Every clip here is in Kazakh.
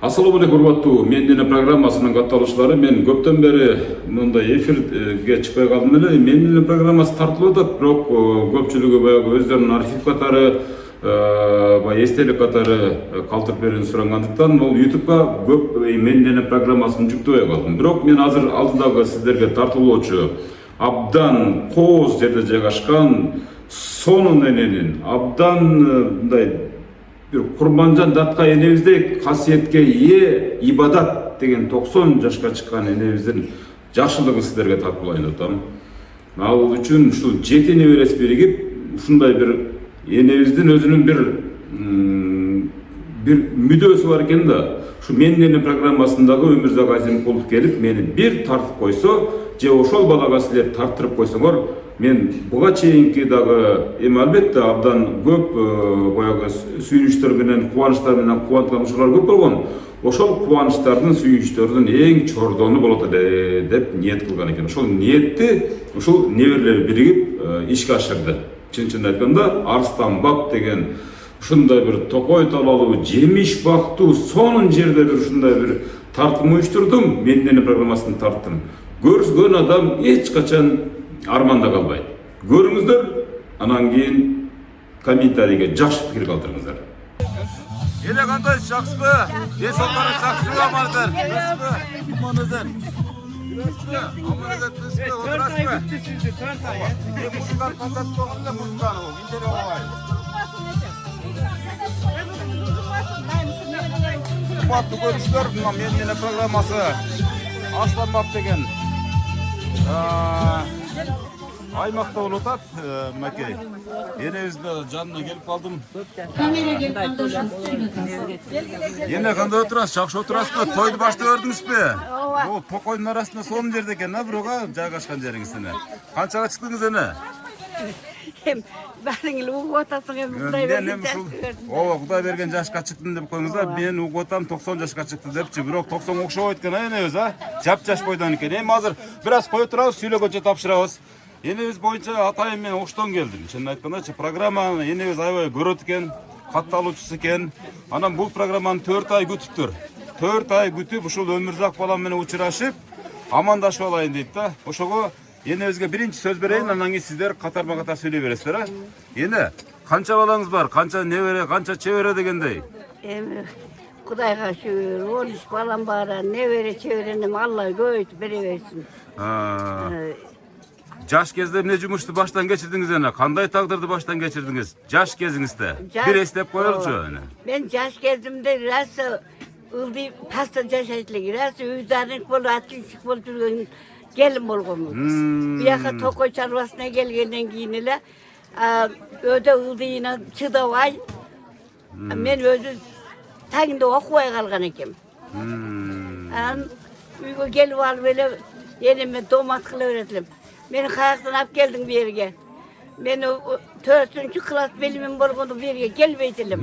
Assalamu alaikum урматтуу Мендене программасынын катталуучулары. Мен көптөн бери мындай эфирге чыкпай калдым эле. Мендене программасы тартылып атат, бирок көпчүлүгү баягы өздөрүнүн архив катары, баягы эстелик катары калтырып берүүнү сурагандыктан ол YouTube'га көп Мендене программасын жүктөбөй калдым. Бирок мен азыр алдыдагы сиздерге тартуулоочу абдан кооз жерде жайгашкан сонун эненин абдан мындай bir Kurbancan Datka enebizde kasiyetke ие ibadat деген 90 жашка чыккан энебиздин жакшылыгын сиздерге тартуулайын деп атам. Ал үчүн ушул 7 неберес биригип ушундай бир энебиздин өзүнүн бир мүдөөсү бар экен да. Ушу Мендене программасындагы Өмүрзак Азимкулов келип мени бир тартып койсо, же ошол балага силер тарттырып койсоңор, мен буга чейинки дагы албетте абдан көп баягы сүйүнүчтөр менен кубанычтар менен кубанткан учурлар көп болгон. Ошол кубанычтардын сүйүнүчтөрдүн эң чордону болот эле деп ниет кылган экен. Ошол ниетти ушул неберелер биригип ишке ашырды. Чын айтканда Арстан бак деген ушундай бир токой талалуу, жемиш бактуу, сонун жерде бир ушундай бир тартым уюштурдум. Мендене программасын тарттым. Көргөн адам эч качан арманда калбайт. Көрүңүздөр, анан кийин комментарийге жакшы пикир калтырыңыздар. Ele kандай жақсыбы? Ден соқары жақсыбы амандар? Жақсыбы? Амандар. Амандар түсіпі, отырасыбы? Музыканы таңдап тоғын да музыканы ол, интере олай. Қуатты көріштер, Мендене программасы Асланбап деген аймақта болып атат, Мәкей. Енебізді жанына келіп қалдым. Ене қандай отырасыз? Жақшы отырасыз ба? Тойды башты көрдіңіз бе? Ол токойдың арасында сонын жерде екен, біруға жайғашқан жеріңіз ене. Қаншаға шықтыңыз ене? Бәріңіл ұғы отасың, Құдай берген жас көрдім. Құдай берген жасқа шықтым деп қойыңызда, мен ұғы отам 90 жасқа шықты депші, бірок 90 оқшау өткен айын өз, жап-жаш бойдан екен. Ем азыр біраз қой тұрауыз, сөйлегенше тапшырауыз. Енебіз бойынша атайым мен Оштон келдім. Шын айтқанда, программаны енебіз айбай көрөт екен, катталуучусу екен. Анан бұл программаны 4 ай күтүптүр. 4 ай күтүп, ушул Өмүрзак балам менен учурашып, амандашып алайын дейт да. Ошого енебизге биринчи сөз берейин, анан кийин сиздер катарма-катар сүйлөй бересиздер, а? Ене, канча балаңыз бар? Канча небере, канча чебере дегендей? Эми Кудайга шүгүр, 13 балам бар, небере чебереним Алла көбөйтүп бере берсин. Жаш кезде эмне жумушту баштан кечирдиңиз эне? Кандай тагдырды баштан кечирдиңиз? Жаш кезиңизде. Бир эстеп коелучу эне. Мен жаш кезимде расы ылдый паста жашайт элек, расы үйдарник болуп, отличник болуп жүргөн келин болгонмун. Бияка токой чарбасына келгенден кийин эле өтө ылдыйына чыдабай, мен өзү таңда окубай калган экенмин. Анан үйгө келип алып эле энеме домат кыла беретилем. Meni kayaktan ap geldin bir yerge. Meni 4. klas bilimim bolgondu bir yerge gelbeytilim.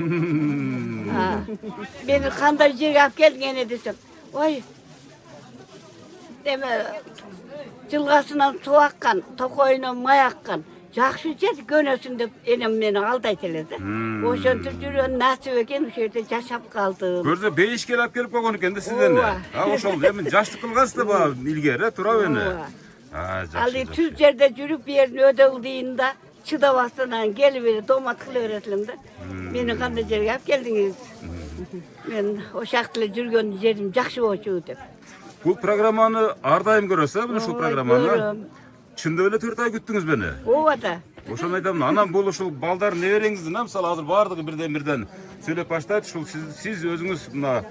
Meni kanday yerge ap geldin ene desem. Oy. Deme jılgasından su akkan, tokoyuna may akkan. Jakşı jet gönösün dep enem meni aldayt eledi. Oşontur жүргөн насip экен, ошо жерде жашап калдым. Көрсө бейишке алып келип койгон экен да сиздерни. Ошол эми жаштык кылгансыз да баа илгери, туурабы эне? Алды түз жерде жүрүп bir yerin öde ылдыйында чыдабастан келип эле домат кыла беретилим да. Мени кандай жерге алып келдиңиз? Мен ошакта эле жүргөн жерим жакшы болчу деп. Бул программаны ар дайым көрөсүз, ушул программаны? Чындап эле 4 ай күттүңүз бени? Ооба да. Ошону айтам, анан бул ушул балдар небериңиздин, мисалы азыр баардыгы бирден сүйлөп баштайт. Ушул сиз өзүңүз мына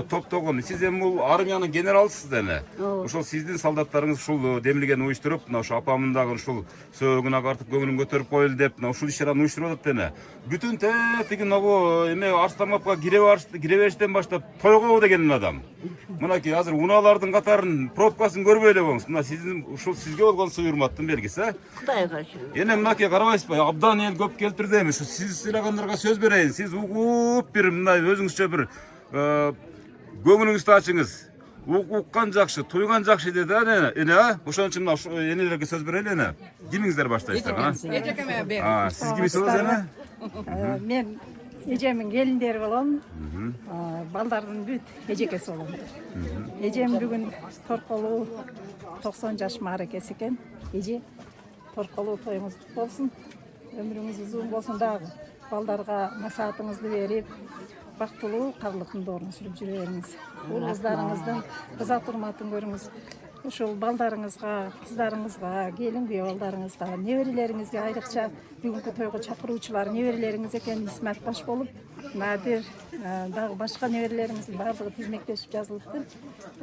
топтогон, сиз эми бул армиянын генералысыз да эне. Ошол сиздин солдаттарыңыз ушул демилген уюштуруп, мына ошо апамдын дагы ушул сөөгүн агартып көңүлүн көтөрүп коелу деп, мына ушул иш-чараны уюштуруп атат эне. Бүтүн тетиги эме Арстанбапка кире бериштен баштап тойгоо деген адам. Мынакей азыр унаалардын катарын, пробкасын көрбөй эле болуңуз. Мына сиздин ушул сизге болгон суйурматтын белгиси, а? Кудайга шүгүр. Эне мынакей карабайсызбы? Абдан эл көп келтирди эми. Ушу сиз сыйлагандарга сөз берейин. Сиз угуп бир мындай өзүңүзчө бир көңүлүңүздү ачыңыз. Уккан жакшы, туйган жакшы деди эне, а? Ошон үчүн мына энелерге сөз берели эне. Кимиңиздер баштайсыздар, а? Сиз кимисиз эне? Мен эжемин келиндери болом. Балдардын бүт эжекеси болом. Эжем бүгүн торколуу 90 жаш мааракеси экен. Эже торколуу тоюңуз кут болсун. Өмүрүңүз узун болсун дагы. Балдарга насаатыңызды берип, бактылуу карлыктын доорун сүрүп жүрө бериңиз. Бул кыздарыңыздын кызат урматын көрүңүз. Ушул балдарыңызга, кыздарыңызга, келин күйөө балдарыңызга, неберелериңизге айрыкча бүгүнкү тойго чакыруучулар неберелериңиз экен, исмат баш болуп, мына бир дагы башка неберелериңиздин баардыгы тизмектешип жазылыптыр.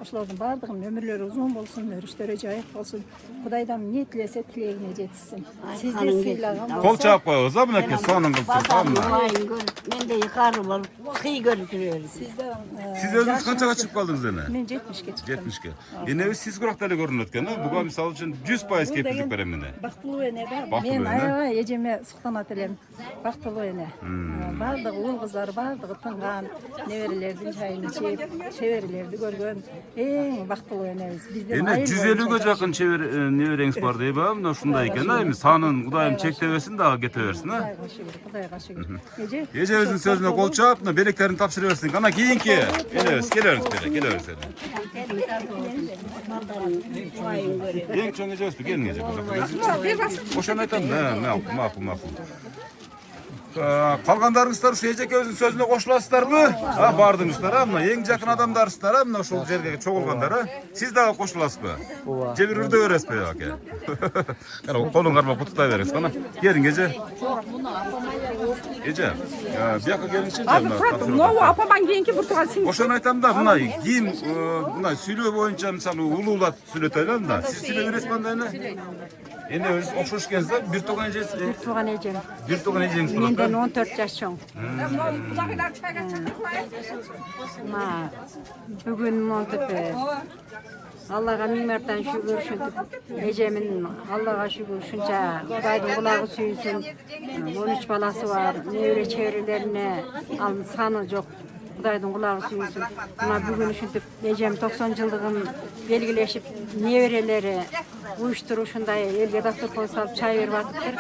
Ошолордун баардыгынын өмүрлөрү узун болсун, өрүштөрү жайык болсун. Кудайдан эмне тилесе тилегине жетишсин. Сизди сыйлаган Кол чаап коебуз, мынакей сонун кылып Балдардын убайын көрүп, мен де юкары болуп, кый көрүп жүрөбүз. Сиз өзүңүз канчага чыгып калдыңыз эне? Мен 70ке чыктым. 70ке. Энебиз сиз куракта эле көрүнөт экен, буга мисалы үчүн 100% кепилдик берем эне. Бактылуу эне да. Бактылуу Мен эне. аябай эжеме суктанат элем. Бактылуу эне. Баардыгы уул кыздар баардыгы тынган, неберелердин чайын ичип, чеберелерди көргөн эң бактылуу энебиз. Бизден Эне 150ге жакын небереңиз бар дейби? Мына ушундай экен да, эми санын Кудайым чектебесин дагы кете берсин, а? Кудайга шүгүр. Эже Эжебиздин сөзүнө кол чаап, мына белектерин тапшыра берсин. Кана кийинки энебиз келебиз беле, келебиз эле. Балдардын убайын көрүп. Эң чоң эжебизби? Келин эже. Ошону айтам да, макул. Калгандарыңыздар ушу эжекебиздин сөзүнө кошуласыздарбы? Бардыңыздар, мына эң жакын адамдарсыздар, мына ушул жерге чогулгандар, Сиз дагы кошуласызбы? Же бир үрдө бересизби, аке? Кана колуң кармап кутуктай бериңиз, кана. Келиң эже. Эже, бияка келиңчи, Ноу апаман кийинки бир тууган сиң. Ошону айтам да, мына кийин мына сүйлөө боюнча мисалы улуулат сүйлөтөлү да. Сиз сүйлөй бересизби анда эне? Эне өзү окшош экенсиз, бир тууган эжеси. бир тууган эжем. Бир тууган эжеңиз бар. Менден 14 жаш чоң. Мына бүгүн монтип Аллага миң мартан шүгүр ушинтип эжемин Аллага шүгүр ушунча Кудайдын кулагы сүйүнсүн. 13 баласы бар, небере чеберелерине ал саны жок. Кудайдын кулагы сүйүнсүн. Мына бүгүн ушинтип эжем 90 жылдыгын белгилешип, неберелери уюштуруп ушундай элге дастаркан салып чай берип атыптыр.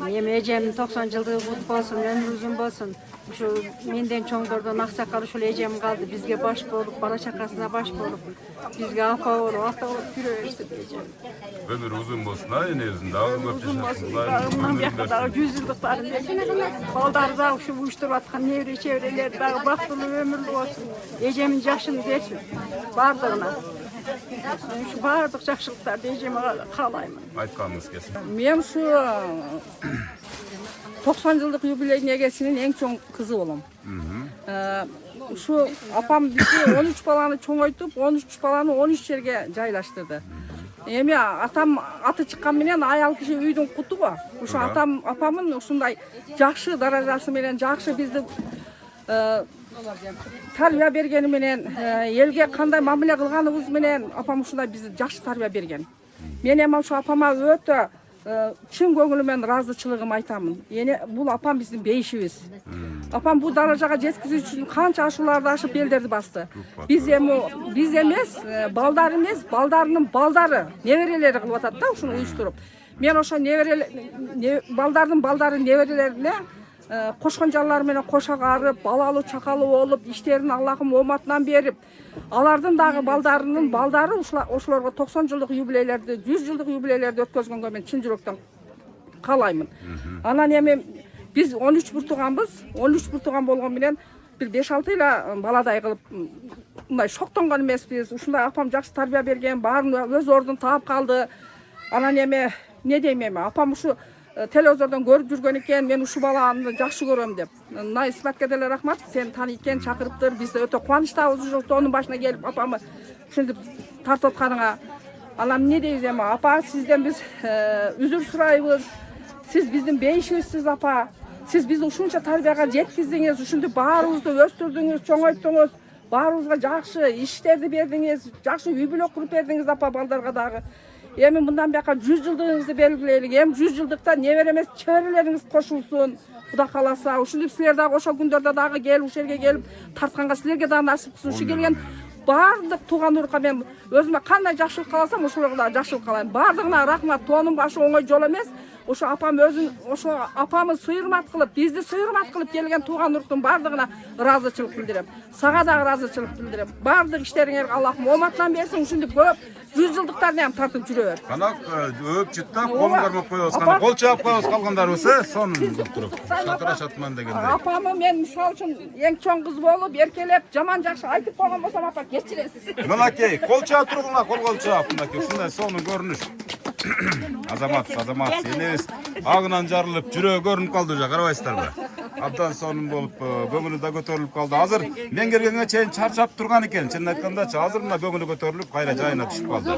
Эми эжемдин 90 жылдыгы кут болсун, өмүрү узун болсун. Ушу менден чоңдордон аксакал ушул эжем калды, бизге баш болуп, бала чакасына баш болуп, бизге апа болуп, ата болуп жүрө берсин эжем. Өмүрү узун болсун, энебиздин дагы көп Узун болсун, жашасын. мындан бияка дагы 100 жылдыктарын берсин. Балдары дагы ушу уюштуруп аткан небере чеберелери дагы бактылуу өмүрлүү болсун. Эжемдин жашын берсин бардыгына. Ушу бардык жакшылыктарды эжеме каалаймын. Айтканыңыз келсин. Мен ушу 90 жылдык юбилейдин эгесинин эң чоң кызы болом. Ушу апам бизди 13 баланы чоңойтуп, 13 баланы 13 жерге жайлаштырды. Эми атам аты чыккан менен аял киши үйдүн куту го. Ушу апамын ушундай жакшы даражасы менен, жакшы бизди тарбия бергени менен, элге кандай мамиле кылганыбыз менен апам ушундай бизди жакшы тарбия берген. Мен эми ушу апама өтө чын көңүлүмөн ыраазычылыгымды айтамын. Эне бул апам биздин бейишибиз. Апам бул даражага жеткизүү үчүн канча ашууларды ашып белдерди басты. Биз эмес, балдар эмес, балдарынын балдары, неберелери кылып атат да ушуну уюштуруп. Мен ошо балдардын балдары неберелерине кошкон жаллар менен кош агарып, балалуу чакалуу болуп, иштерин Аллахым ооматынан берип, алардын дагы балдарынын балдары ошолорго 90 жылдык юбилейлерди, 100 жылдык юбилейлерди өткөзгөнгө мен чын жүрөктөн каалаймын. Анан эми биз 13 бир тууганбыз. 13 бир тууган болгон менен бир 5-6 эле баладай кылып мындай шоктонгон эмеспиз. Ушундай апам жакшы тарбия берген, баарын өз ордун таап калды. Анан эми не дейм эми, апам ушу телевизордон көрүп жүргөн экен, мен ушу баланы жакшы көрөм деп. Мына Исматке деле рахмат, сен тааный экен, чакырыптыр. Биз өтө кубанычтабыз ушул тоонун башына келип апамы ушинтип тартып атканыңа. Анан эмне дейбиз эми, апа, сизден биз үзүр сурайбыз. Сиз биздин бейишибизсиз, апа. Сиз бизди ушунча тарбияга жеткиздиңиз, ушинтип баарыбызды өстүрдүңүз, чоңойттуңуз, баарыбызга жакшы иштерди бердиңиз, жакшы үй бүлө куруп бердиңиз, апа, балдарга дагы. Эми мындан бияка 100 жылдыгыңызды белгилейлик. Эми 100 жылдыкта небере эмес чеберелериңиз кошулсун. Кудай кааласа, ушинтип силер дагы ошол күндөрдө дагы келип, ушул жерге келип тартканга силерге дагы насип кылсын. Ушу келген баардык тууган урукка мен өзүмө кандай жакшылык кааласам, ошолорго дагы жакшылык каалайм. Баардыгына рахмат. Тоонун башы оңой жол эмес. ошо апам өзүн ошо апамы сыйырмат кылып, бизди сыйырмат кылып келген тууган урттун бардыгына ыраазычылык билдирем. Сага дагы ыраазычылык билдирем. Бардык иштериңерге Аллахым оматынан берсин, ушундай көп 100 жылдыктарды ham тартып жүрө бер. Канак өп жыттап колун кармап коебуз. Кана кол чаап коебуз калгандарыбыз, сонун кылып туруп. Шатырашатман дегендей. Апамы мен мисалы үчүн эң чоң кыз болуп, эркелеп, жаман жакшы айтып койгон болсом, апа кечиресиз. Мынакей, кол чаап тургуңар, кол чаап мынакей. Ушундай сонун көрүнүш. Азамат, энебиз агынан жарылып, жүрөгү көрүнүп калды уже, карабайсыздарбы? Абдан сонун болуп, көңүлү да көтөрүлүп калды. Азыр мен келгенге чейин чарчап турган экен. Чынын айткандачы, азыр мына көңүлү көтөрүлүп, кайра жайына түшүп калды.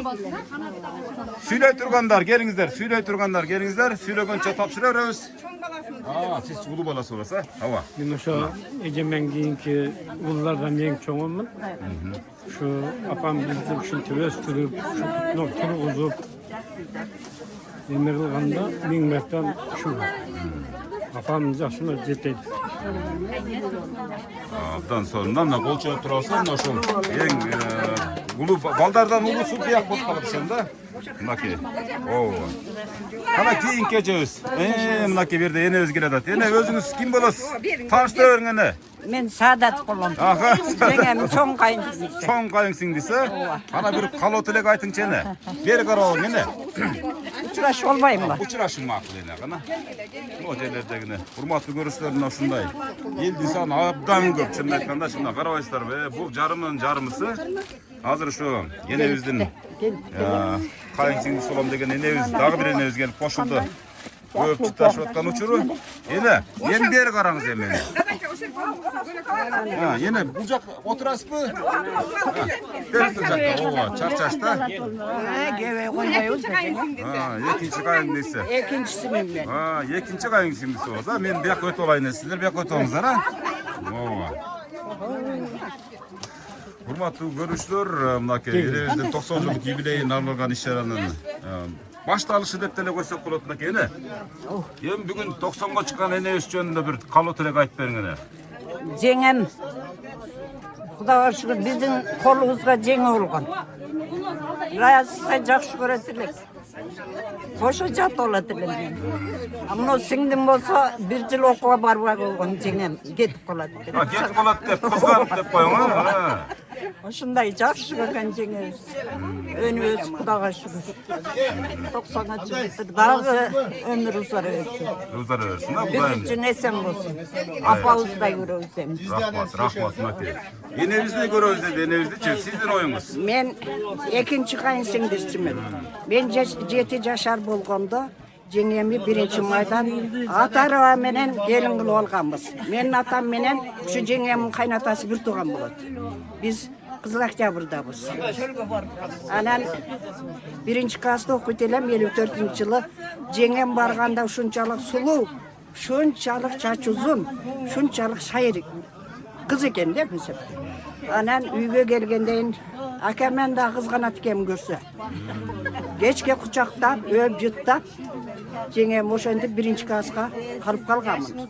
Сүйлөй тургандар, келиңиздер, сүйлөгөнчө тапшыра беребиз. Siz ulu balası olasa, hava. Ben ошо эжемден кийинки улуулардан эң чоңумун. Şu apam bizди ушинтип өстүрүп, ушинтип тургузуп, эме кылганда миң мәртем ушул. Апам жашына жетет. Abdan sonra mına kol çöp turası, ошол эң ulu baldardan ulusu biyak болуп калат экен да. Мынакей. О. Кана кийин кечебиз. Мынакей берде энебиз келе атат. Эне өзүңүз ким болосуз? Тааныштыра бериң эне. Мен Саадат болом. Жеңем чоң кайынсиңдиси. Чоң кайынсиңдиси. Ана бир калоо тилек айтыңчы эне. Бери карабың эне. Учурашып албайм. Учурашың макул эне кана. Могу жерлердегине. Урматтуу көрүүчүлөр мына ушундай. Элдин саны абдан көп. Чынын айтканда шунда карабайсыздарбы? Бул жарымдын жарымысы. Азыр ушу энебиздин кайынсиңдиси болом деген энебиз, дагы бир энебиз келип кошулду. Көп чыташып аткан учуру. Эне, эми бери караңыз эми. Эне бул жак отурасызбы? Бул жакта, ооба, чарчашта. Кебей койбойбуз. Экинчи кайынсиңдиси. Экинчиси мен. Экинчи кайынсиңдиси болсо, мен бияка өтүп алайын, сиздер бияка өтүп алыңыздар, Ооба. Урматтуу көрүүчүлөр, мынакей элибиздин 90 жылдык юбилейин арналган иш-чаранын башталышы деп деле койсок болот мынакей эне. Эми бүгүн 90го чыккан энебиз жөнүндө бир калоо тилек айтып бериң эне. Жеңем Кудайга шүгүр биздин колубузга жеңе болгон. Райасызга жакшы көрөт элек. Кошо жат болот элем. Мына сиңдим болсо бир жыл окууга барбай болгон жеңем кетип калат. Кетип калат деп кызганып деп коюң, Ошундай жакшы көргөн жеңебиз. Өнүбүз Кудайга шүгүр. 90га чыкты. Дагы өмүр узара берсин. Узара берсин, Биз Кудайым. үчүн эсен болсун. Апабыздай көрөбүз эми. Рахмат, мынакей. Энебизди көрөбүз деп, энебиздичи, сиздин оюңуз. Мен экинчи кайынсиңдисимин. Мен 7 жашар болгондо жеңеми 1-майдан ата-аба менен келин кылып алганбыз. Менин атам менен ушу жеңемдин кайнатасы бир тууган болот. Биз Кызыл Октябрдабыз. Анан 1-класста окуйт элем 54-жылы жеңем барганда ушунчалык сулуу, ушунчалык чач узун, ушунчалык шайыр кыз экен деп эсептейм. Анан үйгө келгенден акаммен да кызганат экен көрсө. Кечке кучактап, өп жыттап, жеңем ошентип 1-класска калып калганмын.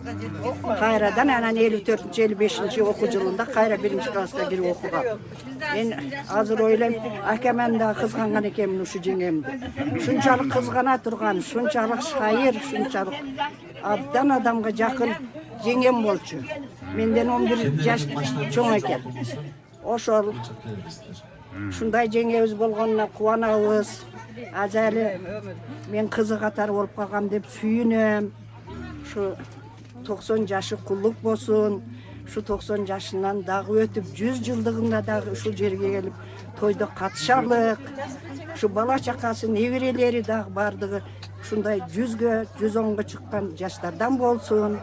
Кайрадан анан 54-55 окуу жылында кайра 1-класска кирип окугам. Мен азыр ойлойм, акаммен да кызганган экенмин ушу жеңемди. Ушунчалык кызгана турган, ушунчалык шайыр, ушунчалык абдан адамга жакын жеңем болчу. Менден 11 жаш чоң экен. Ошол ушундай жеңебиз болгонуна кубанабыз. Азалы мен кызы катары болуп калгам деп сүйүнөм. Ушу 90 жашы кулдук болсун. Ушу 90 жашынан дагы өтүп 100 жылдыгында дагы ушул жерге келип тойдо катышалык. Ушу бала чакасы, неберелери дагы бардыгы ушундай 100гө, 110го чыккан жаштардан болсун.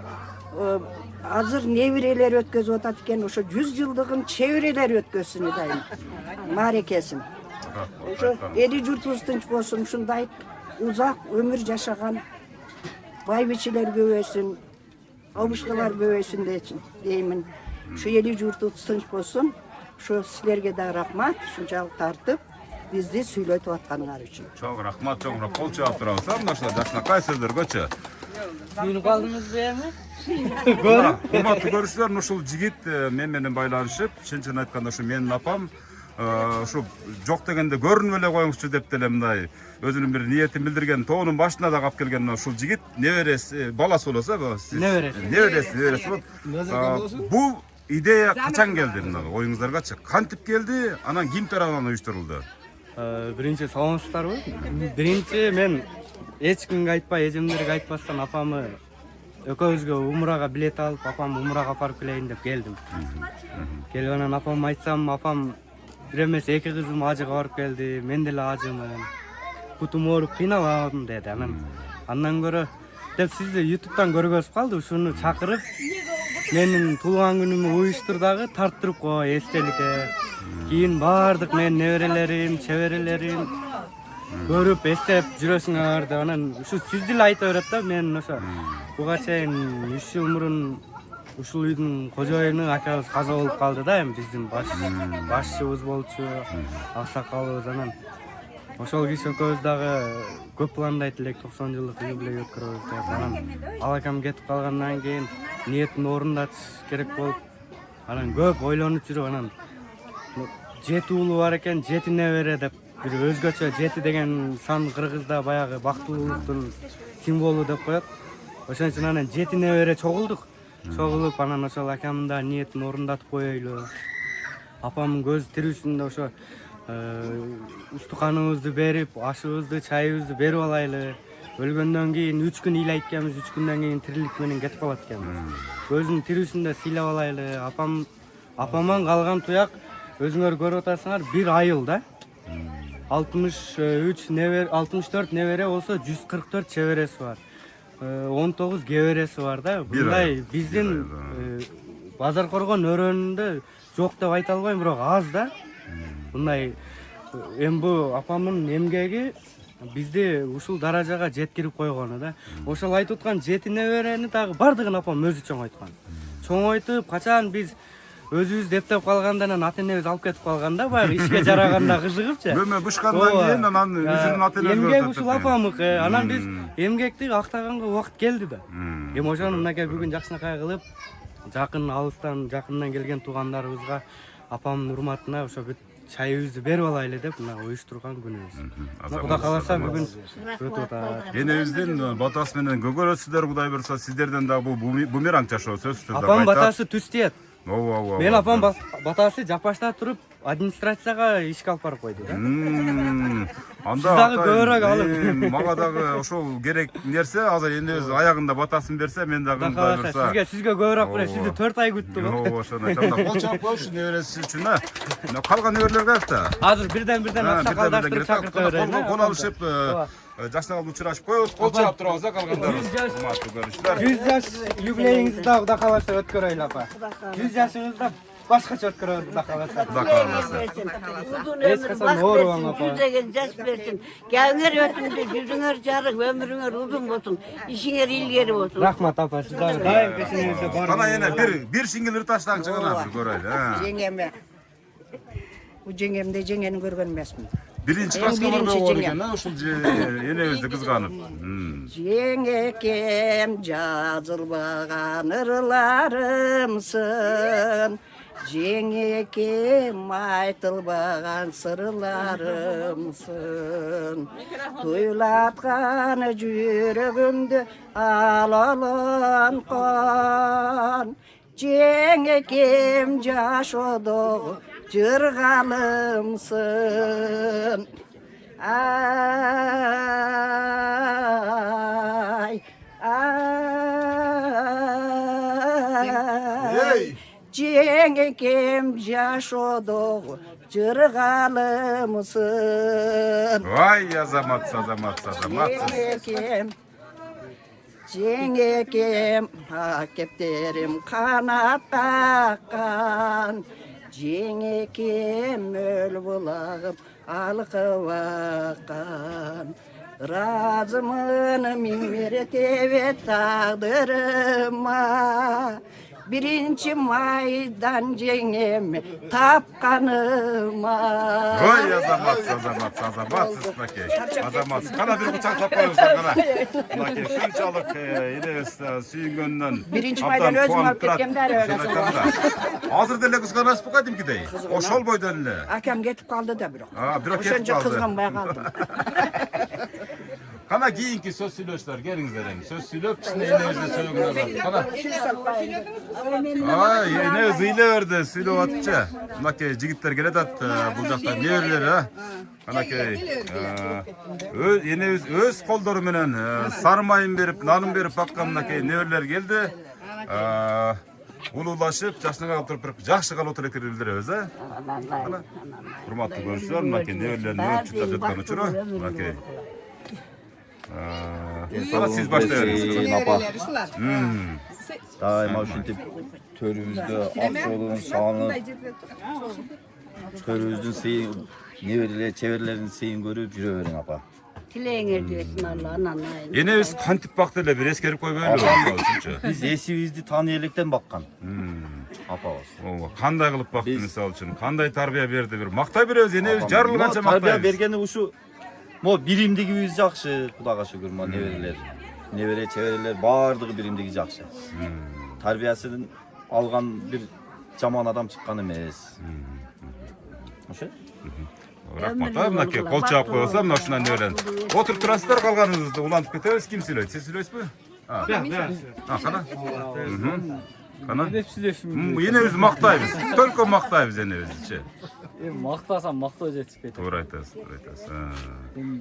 Азыр неберелер өткөзүп атат экен, ошо 100 жылдыгын чеберелер өткөзсүн дайым. Марекесин. Ошо эли журтубуз тынч болсун, ушундай узак өмүр жашаган байбичелер көбөйсүн, абышкалар көбөйсүн деймин. Ушу эли журтубуз тынч болсун. Ушу силерге да рахмат, ушунчалык тартып бизди сүйлөтүп атканыңар үчүн. Чоң рахмат, кол чаап турабыз. Мынашта жакшынакай сөздөргөчү. Сүйүнүп калдыңызбы эми? Урматтуу көрүүчүлөр, ушул жигит мен менен байланышып, чын айтканда ушу менин апам ушу жок дегенде көрүнүп эле коюңузчу деп деле мындай өзүнүн бир ниетин билдирген тоонун башына да калып келген ушул жигит небереси баласы болосу небереси болот. Бул идея качан келди, мына оюңуздаргачы кантип келди, анан ким тарабынан уюштурулду? Биринчи саламатсыздарбы? Биринчи мен эч кимге айтпай, эжемдерге айтпастан апамы экөөбүзгө умрага билет алып, апам умрага апарып келейин деп келдим. Келгенен апам айтсам, апам бир эмес эки кызым ажыга барып келди, мен деле ажымын. Кутум ооруп кыйналам деди. Андан көрө деп сизди YouTube'дан көргөзүп калды, ушуну чакырып менин туулган күнүмдү уюштур дагы тарттырып кой эстеликке. Кийин баардык менин неберелерим, чеберелерим көрүп эстеп жүрөсүңөр деп анан ушу сизди эле айта берет да. Мен ошо буга чейин 3 жыл мурун ушул үйдүн кожоюну акабыз каза болуп калды да, эми биздин башчыбыз болчу, аксакалыбыз. Анан ошол киши экөөбүз дагы көп пландайт элек 90 жылдык юбилей өткөрөбүз деп. Анан ал акам кетип калгандан кийин ниетин орундатыш керек болуп, анан көп ойлонуп жүрүп, анан 7 уулу бар экен, 7 небере деп бир өзгөчө 7 деген сан кыргызда баягы бактылуулуктун символу деп коет. Ошон үчүн анан 7 небере чогулдук. Чогулуп анан ошол акамдын да ниетин орундатып коелу. Апамдын көзү тирүүсүндө ошо устуканыбызды берип, ашыбызды, чайыбызды берип алайлы. Өлгөндөн кийин 3 күн ыйлайт экенбиз, 3 күндөн кийин тирилик менен кетип калат экенбиз. Көзүнүн тирүүсүндө сыйлап алайлы. Апаман калган туяк өзүңөр көрүп атасыңар, бир айыл да. 64 небере болсо 144 чебереси бар. 19 гебереси бар да. Мындай биздин базар коргон өрөөнүндө жок деп айта албайм, бирок аз да. Мындай эми бу апамдын эмгеги бизди ушул даражага жеткирип койгону да. Ошол айтып аткан 7 неберени дагы бардыгын апам өзү чоңойткон. Чоңойтуп, качан биз өзүбүз дептеп калганда анан ата энебиз алып кетип калганда, баягы ишке жараганда кызыгыпчы. Бөмө бышкандан кийин анан өзүнүн ата энеси эмгек ушул апамыкы. Анан биз эмгекти актаганга убакыт келди да. Эми ошону мынакей бүгүн жакшынакай кылып, жакын алыстан, жакындан келген туугандарыбызга апамдын урматына ошо бүт чайыбызды берип алайлы деп мына уюштурган күнүбүз. Кудай кааласа бүгүн өтүп атат. Энебиздин батасы менен көгөрөсүздөр, Кудай буйрса сиздерден да бул бумеранг жашоо сөзсүз. Апам батасы түз тиет. Ооба. Мен апам батасы жапашта туруп администрацияга ишке алып барып койду да. Анда дагы көбүрөөк алып. Мага дагы ошол керек нерсе, азыр энебиз аягында батасын берсе, мен дагы Кудай буйрса сизге көбүрөөк берет. Сизди 4 ай күттү го. Ооба, ошону айтам да. Кол чалып коюшу небереси үчүн. Калган неберелерге да. Азыр бирден аксакалдаштырып чакырта берейин. Кол алышып жакшыраак учурашып коебуз, кол чаап турабыз калгандарыбыз. Урматтуу көрүүчүлөр. 100 жаш юбилейиңизди дагы Кудай кааласа өткөрөйлү апа. 100 жашыңызда башкача өткөрөбүз Кудай кааласа. Uzun ömür bak versin, yüzegen yaş versin. Gavnger ötündü, yüzünger jarık, ömürünger uzun olsun, işinger ilgeri olsun. Рахмат апа, сиз дагы дайым пешиңизде бар. Кана эне бир сиңил ырташтан чыгына бир көрөйлү. Жеңеме. Bu жеңемде жеңени көргөн эмесмин. Биринчи класска барбай болду экен, ушул энебизди кызганып. Жеңекем жазылбаган ырларымсың. Жеңекем айтылбаган сырларымсың. Туйлаткан жүрөгүмдү алаланкан. Жеңекем жашоодогу жыргалымсың. Ay, ay. Жеңекем жашоодогу жыргалымсың. Vay азамат. Жеңекем кептерим канат таккан. Жеңекем өл булагым алкып аккан. Разымын миң меретебе тагдырыма. Birinci maydan jengemi tapkanıma. Oy azamat. Azamat. Kana bir bıçak tapkoyuzlar kana. Nake şunçalık yine süyüngönden. Birinci maydan özüm alıp ketkenler öyle. Hazır dele kıskanası bu kadimki dey. Oşol boydan ile. Akam getip kaldı da bir o. Ha, bir o ketip Oşunca kaldı. kızganmaya kaldım. Kana kiyinki söz söylöşler gelingizler hem. Söz söylöp içinde ileğizde söylüyorlar. Kana. Aa yine zile verdi söylüyor atça. Nake jigitler gelet attı bucakta ne verler ha. Kanake yine öz kolları menen sarmayın berip nanın berip bakkanınake ne verler geldi. Ululaşıp жашыга oturup жакшы калып отуруп кирилдер өзү. Урматтуу көрүүчүлөр, мынакей неберелерин өрчүтүп жаткан учуру. Мынакей. Siz başlayın. Daima ушинтип төрүбүздө ак жолун саанып, төрүбүздүн сейин неберелер, чеберлерин сейин көрүп жүрө бериң апа. Tileğin erdiyorsun Allah'ın anlayın. Yine biz kantip baktı ele bir eskerip koy böyle olsun. Биз эсибизди таны электен баккан. Апабыз. Кандай кылып бактı мисалы үчүн, кандай тарбия берди бир мактай беребиз, энебиз жарылганча Тарбия мактайбыз. бергени ушу мо биримдигибиз жакшы, Кудайга шүгүр, мо неберелер. Небере чеберелер баардыгы биримдиги жакшы. Тарбиясын алган бир жаман адам чыккан эмес. Ошо? Рахмат. Мынакей кол чаап коёсо, мына ушундан неберен. Отуруп турасыздар калганыңызды улантып кетебиз. Ким сүйлөйт? Сиз сүйлөйсүзбү? Кана? Кана? Энебизди мактайбыз. Только мактайбыз энебиздичи. Мактасам мактоо жетишпейт. Туура айтасыз, туура айтасыз.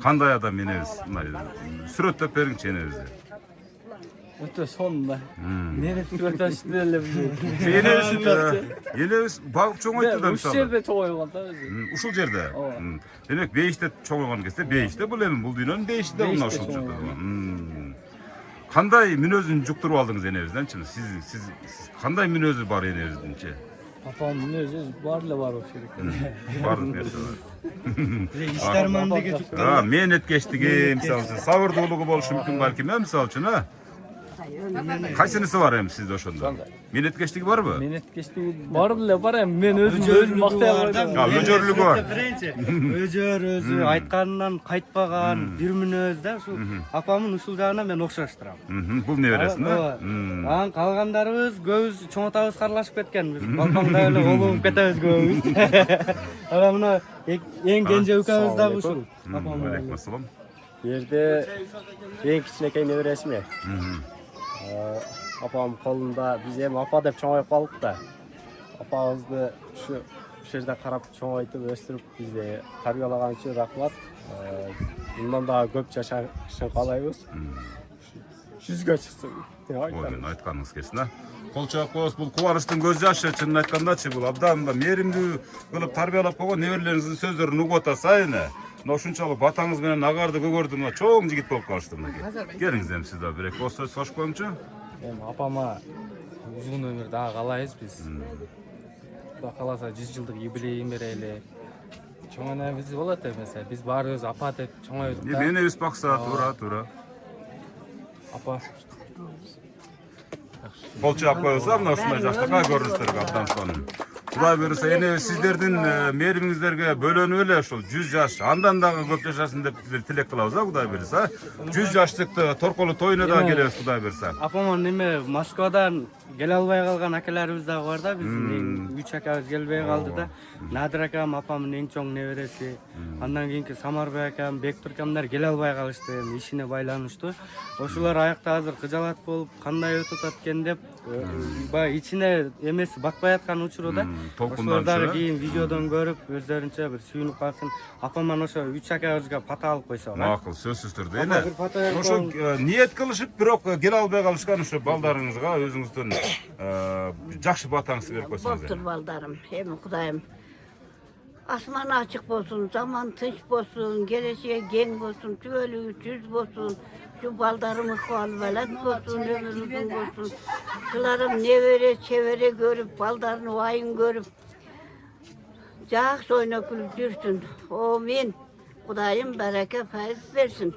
Кандай адам энебиз? Сүрөттөп бериңчи энебизди. Өтө сонда. Мени сүрөттөштү эле билбейм. Энебиз багып чоңойтты да Ушул мисалы. жерде чоңойгон да өзү. Ушул жерде. Демек бейиште чоңойгон кезде бейиште бул эми бул дүйнөнүн бейиши да мына ушул жерде. Кандай мүнөзүн жуктуруп алдыңыз энебизденчи? Сиз кандай мүнөзү бар энебиздинчи? Апам мүнөзү бар эле бар болуш керек. Бардык нерсе бар. Иштармандыгы Мээнеткечтиги, мисалы үчүн сабырдуулугу болушу мүмкүн балким, мисалы үчүн, Кайсынысы бар эми сизде ошондо? Мээнеткечтиги барбы? Менеткечтиги бар эле бар эми мен өзүм мактай албайм. Өжөрлүгү бар. Өжөр өзү айтканынан кайтпаган бир мүнөз да ушул апамын ушул жагынан мен окшоштурам. Бул небересин да? Анан калгандарыбыз көбүбүз чоң атабыз карлашып кеткен. Балконда эле олуп кетебиз көбүбүз. Анан мына эң кенже укабыз дагы ушул. Алейкум ассалам. Жерде эң кичинекей небересиме. Апам колунда биз эми апа деп чоңоюп калдык да. Апабызды ушу жерде карап чоңойтуп өстүрүп бизди тарбиялаган үчүн рахмат. Мындан дагы көп жашашын каалайбыз. Жүзгө чыксын. Мен айтканыңыз келсин, Кол чаап коебуз, бул кубанычтын көз жашы, чынын айткандачы бул абдан мээримдүү кылып тарбиялап койгон неберелериңиздин сөздөрүн угуп атасайын. Мына ушунчалык батаңыз менен агарды көгөрдү, мына чоң жигит болуп калышты мынакей. Келиңиз эми сиз дагы бир эки ооз сөз кошуп коюңчу. Эми апама узун өмүр дагы каалайбыз биз. Кудай кааласа 100 жылдык юбилейин берели. Чоң энебиз болот эмесе, биз баарыбыз апа деп чоңойдук да. Энебиз бакса, туура. Апа. Кол чаап коебузда, мына ушундай жаштыкка көрүнүштөргө абдан сонун. Кудай буюрса, эне сиздердин мээримиңиздерге бөлөнүп эле ушул 100 жаш, андан дагы көп жашасын деп тилек кылабыз, Кудай буюрса. 100 жаштыкты торколу тоюна дагы келебиз, Кудай буюрса. Апамын неме Москвадан келе албай калган акаларыбыз дагы бар да, биздин 3 акабыз келбей калды да. Надыр акам апамдын эң чоң небереси. Андан кийинки Самарбай акам, Бектур акамдар келе албай калышты, ишине байланыштуу. Ошолор аякта азыр кыжалат болуп, кандай өтүп атат экен деп, баягы ичине эмес бакпай аткан учурда. Ошолор дагы кийин видеодон көрүп, өздөрүнчө бир сүйүнүп калсын. Апаман ошо 3 акабызга пата алып койсо. Макул, сөзсүз түрдө. Эне ошо ниет кылышып, бирок келе албай калышкан ошо балдарыңызга өзүңүздүн жакшы батаңызды берип койсоңуз. Болtur baldarım, hem Kudayım. Asman açık olsun, zaman tınç olsun, geleceğe gen olsun, tüvelü düz olsun. Şu baldarımız velet olsun, ömür uzun olsun. Kılarım nevere çevere görüp, baldarını vayın görüp. Cağ soyuna gülüp dürsün. Amin. Kudayım bereke faiz versin.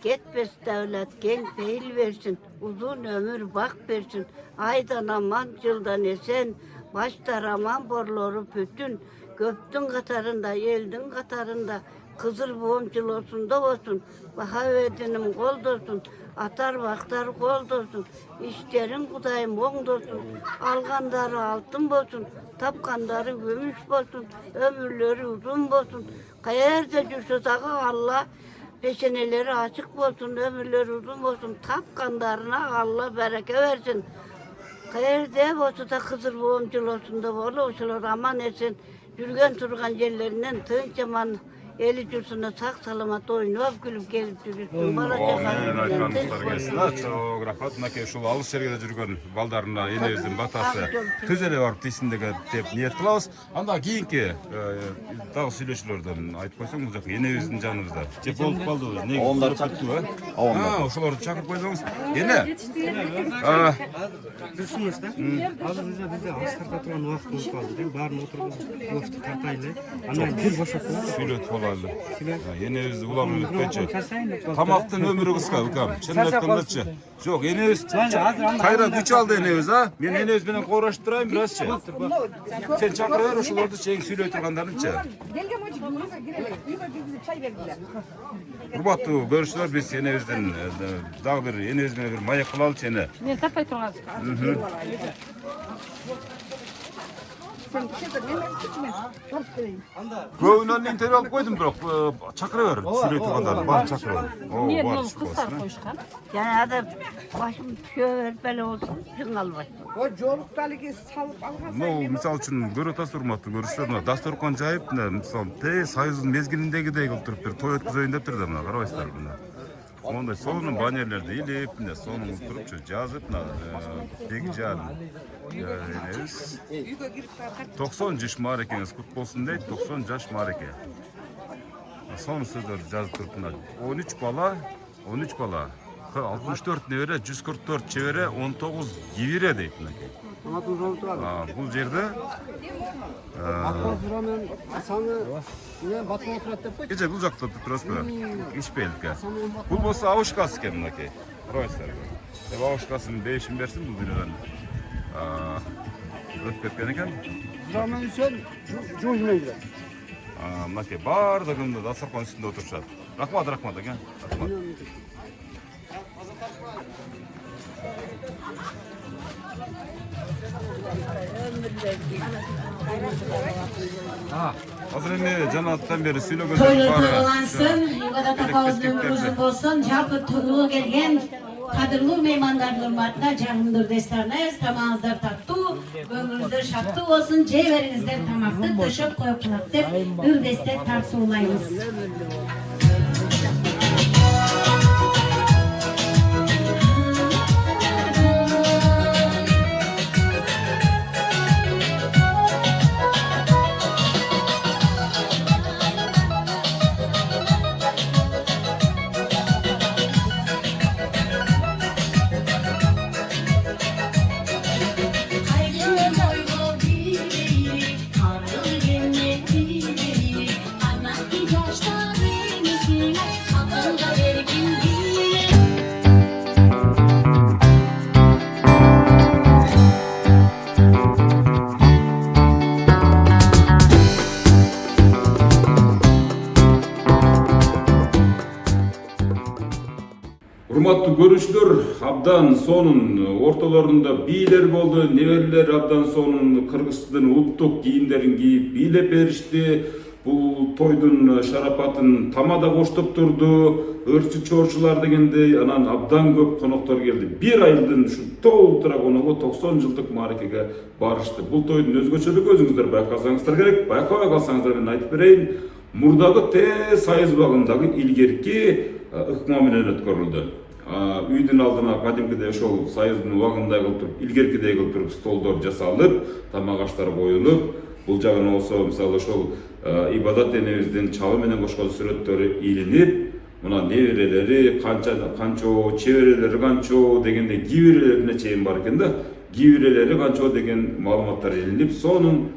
Getmez devlet, gen peyil versin. uzun ömür bak versin. Aydan aman, yıldan esen, başlar aman, borları bütün. Göktün katarında, yeldin katarında, kızır boğumcul olsun da olsun. Bahavedinim kol dolsun, atar baktar kol dolsun. İşlerin kudayım on dolsun. Alganları altın bolsun, tapkanları gümüş bolsun. Ömürleri uzun bolsun. Kayarda жүрse дағы Allah, peşeneleri açık bolsun, ömürleri uzun bolsun. Tapkanlarına Allah bereke versin. Kayarda bolsa da kızır boğumcul olsun da bolu, oşular aman etsin. Yürgen turgan yerlerinden tınç aman eli jursuna sak salamat oynap gülüp gelip жүрүшсүң. Бала Мен айтқаныңыздар келсін. Çok рахмат. Мынакей ушул алыс жерге жүргөн балдарына энебиздин батасы тез эле барып тийсин деп ниет кылабыз. Анда кийинки дагы сүйлөшүүлөрдөн айтып койсоң, бул жака энебиздин жаныбызда. Же болуп калдыбы? Неге? Onlar çakırdı. Ошолорду чакырып койдуңуз. Эне. дұрысыңыз да азыр уже бізде асқарда тұрған уақыт болып қалды барын отырғызып офты тартайлы анан бир бошоп Сүйлөтүп алалы. Энебизди улам өтпөчү. Тамактын өмүрү кыска, укам. Чынын айткандачы. Жок, энебиз кайра күч алды энебиз, а? Мен энебиз менен коорашып турайын биразчы. Сен чакыра бер ошолорду чейин сүйлөй тургандарынчы. Урматтуу көрүүчүлөр, биз энебиздин дагы бир энебиз менен бир маек кылалычы эне. Мен таппай тургансыз. Көбүнөн интервью алып койдум, бирок чакыра бер сүйлөй тургандарды бар чакыра. Эмне болуп кыздар коюшкан? Yani adam başım düşüyor böyle olsun, жыңал baş. Ну, мисалы үчүн көрүп атасыздар, урматтуу көрүүчүлөр, мына дасторкон жайып, мисалы союздун мезгилиндегидей кылып туруп бир той өткөзөйүн дептир да, мына карабайсыздар мына. Ондай сонун баннерлерди илип, мына сонун турупчу жазып, мына беги жаан энебиз 90 жаш маарекеңиз кут болсун дейт, 90 жаш маареке. Сонун сөздөрдү жазып туруп, мына 13 бала, 64 небере, 144 чебере, 19 гибире дейт мынакей. Бул жерде Gece bul жакта турасызбы? Ичпейликке. Бул болсо абышкасы экен мынакей. Карабайсыздар. Абышкасын бешин берсин бул дүйнөдөн. Өтүп кеткен экен. Zaman sen жоймейді. Мынакей бардыгында дасторкон үстүндө отурушат. Рахмат экен. Рахмат. Азыр эми жанаттан бери сүйлөгөндөр Toylar toylanansın, yuvada takavuzun ömrü uzun olsun, japı tuğulu gelgen, kadırlı meymanlar hürmetine canımdır destanız, tamamızdır tattı, ömrünüzde şattı olsun, cevherinizden tamaktı, taşıp koyup kılaktır, ürdeste tartı olayınız. Урматтуу көрүүчүлөр, абдан сонун ортолорунда бийлер болду, неберелер абдан сонун Кыргыздын улуттук кийимдерин кийип бийлеп беришти. Бул тойдун шарапатын тамада коштоп турду, өрчү чорчулар дегендей, анан абдан көп коноктор келди. Бир айылдын ушу толтура коногу 90 жылдык маарекеге барышты. Бул тойдун өзгөчөлүгү өзүңүздөр байкасаңыздар керек. Байкабай калсаңыздар мен айтып берейин. Мурдагы тез сайыз багындагы илгерки ыкма менен өткөрүлдү. Үйдүн алдына кадимкидей ошол сайыздын убагындай кылып туруп, илгеркидей кылып туруп столдор жасалып, тамак аштар коюлуп, бул жагына болсо мисалы ошол ибадат энебиздин чалы менен кошкон сүрөттөрү илинип, мына неберелери канчо, чеберелери канчо дегендей кибирелерине чейин бар экен да, кибирелери канчо деген маалыматтар илинип, сонун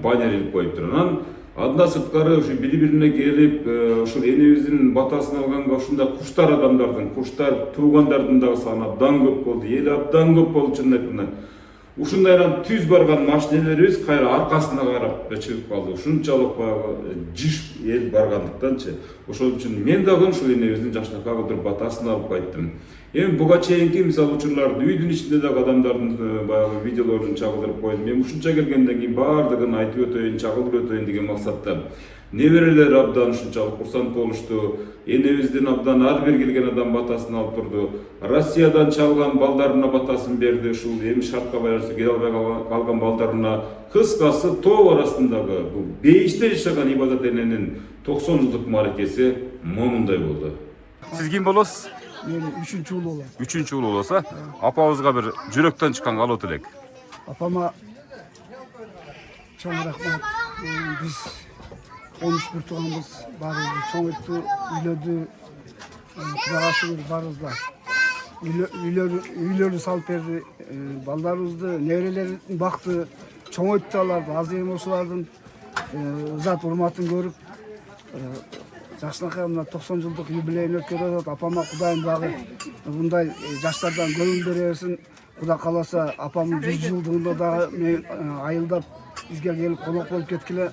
баннер илип коюптур. Анан Анда сырткары ушу бири-бирине келип, ушул энебиздин батасын алганга ушундай куштар адамдардын, куштар туугандардын дагы саны абдан көп болду. Эл абдан көп болду чынын айтканда. Ушундайдан түз барган машинелерибиз кайра аркасына карап чыгып калды. Ушунчалык баягы жиш эл баргандыктанчы. Ошол үчүн мен дагы ушул энебиздин жакшынакай кылдыр батасын алып кайттым. Эми буга чейинки мисалы учурларды үйдүн ичинде дагы адамдардын баягы видеолорун чагылдырып койдум. Мен ушунча келгенден кийин баардыгын айтып өтөйүн, чагылдырып өтөйүн деген максатта. Неберелер абдан ушунчалык курсант болушту. Энебиздин абдан ар бир келген адам батасын алып турду. Россиядан чалган балдарына батасын берди. Ушул эми шартка байланыштуу келе албай калган балдарына. Кыскасы тоо арасындагы бул бейиште жашаган Ибадат эненин 90 жылдык мааракеси момундай болду. Сиз ким болосуз? Мен 3-чү уулу болом. 3-чү уулу болсо, апабызга бир жүрөктөн чыккан каалоо тилек. Апама чоң рахмат. Биз 13 тууганбыз, баарыбыз чоң өттү, үйлөдү, Кудайга шүгүр барыбызда. Үйлөрү салып берди, балдарыбызды, неберелерин бакты, чоң өттү аларды, аз эми ошолардын зат урматын көрүп, жакшынакай мына 90 жылдык юбилейин өткөрүп атат. Апама Кудайым дагы мындай жаштардан көңүл бере берсин. Кудай кааласа апамдын 100 жылдыгында дагы мен айылдап бизге келип конок болуп кеткиле.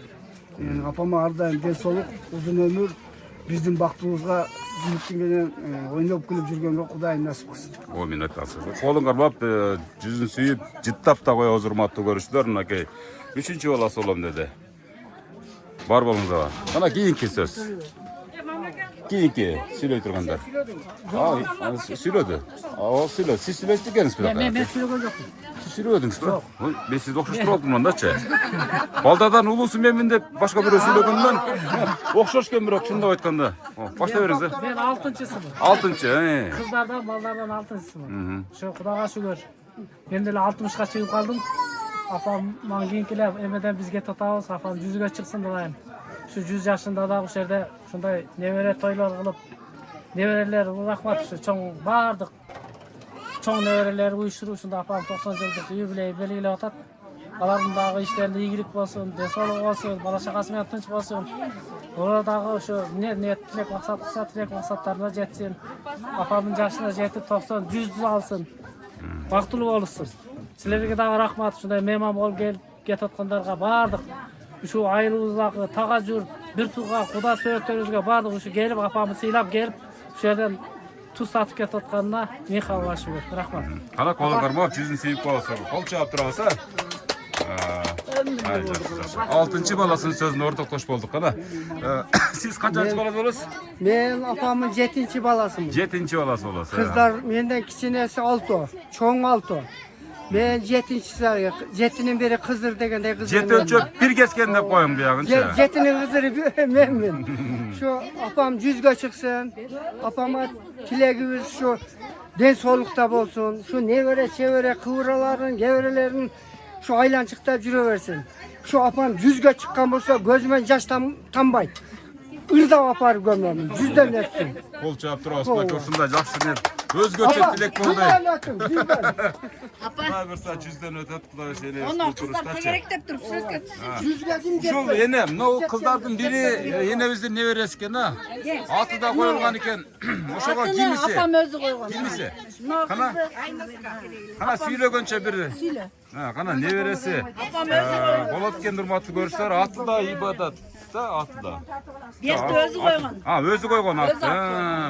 Апама ар дайым ден соолук, узун өмүр, биздин бактыбызга жигиттин менен ойноп күлүп жүргөнгө Кудайым насип кылсын. Амин айтасыз. Колун кармап, жүзүн сүйүп, жыттап да коебуз, урматтуу көрүүчүлөр. Мынакей 3-чү баласы болом деди. Бар болуңуздар. Мына кийинки сөз. Кийинки сүйлөй тургандар. Сүйлөдү. Сүйлөдү. Сиз сүйлөйсүз экенсиз бирок. Мен сүйлөгөн жокмун. Сиз сүйлөдүңүз бирок. Мен сизди окшоштуруп алдым мындачы. Балдардан улуусу менмин деп башка бирөө сүйлөгөндөн окшош экен бирок чындап айтканда. Баштай бериңиз. Мен 6-чысымын. 6-чы. Кыздардан, балдардан 6-чысымын. Ошо Кудайга шүгүр. Мен деле 60ка чыгып калдым. Апам мага кийинкиле эмеден бизге татабыз, апам 100ге чыксын дайым. Şu 100 yaşında da bu şerde şunday nevere toylar kılıp nevereler rahmat şu çoğun bardık çoğun nevereler uyuşturup şunda apam 90 yıllık yubileyi belirli atat. Aların dağı işlerinde iyilik olsun, desoluk olsun, bala şakasına tınç olsun. Oradağı şu niyet tilek maksat kısa tilek maksatlarına jetsin. Apamın yaşına jetip 90 100 alsın. Baktulu olsun. Sizlerge dağı rahmat şunday memam ol gel getatkanlarga bardık. Şu ayrılığımızdaki tağacur, bir tuğa, kuda söğütlerimizge bardık. Şu gelip apamı siylap gelip şu yerden tuz satıp ketatkanına Mihal şükür. Rahmat. Kana kolun karmap, yüzün seyip kolasın. Kol çağıp durabasa. 6-cı balasının sözüne ortaklaşıp olduk kana. Siz kaçıncı balası olursunuz? Ben apamın 7. balasıyım. 7-ci balası olasın. Kızlar menden kiçinesi 6, çoğun 6. Ben 7'nin biri kızdır degende kızdır. 7 ölçüp bir kesken de koyun bir yakınca. 7'nin kızırı memnun. Şu apam 100'e çıksın. Apama tileğimiz şu den solukta olsun. Şu nevere çevere kıvıraların, gevrelerin şu aylancıkta jüreversin. Şu apam 100'e çıkan olsa gözüme yaş tambay. Irda apar gömlemin, 100'den etsin. Kol çağıp durabasın, şunda jakşı ne? Özgöçe tilek boldu. Apa bir saat 100'den ötet Kuday seni. Onlar kızlar tegerektep durup söz getirsin. Şol enem, o kızlardan biri enebizden neveresi eken ha. Atı da koyulgan eken. Oşoga kimisi? Apam özü koygan. Kimisi? Kana süylөгөнчө biri. Kana neveresi. Bolot eken urmаттуу көрүүчүлөр, atı da ibadat. Atı da. Bekti özü koygan. Ha, özü koygan atı.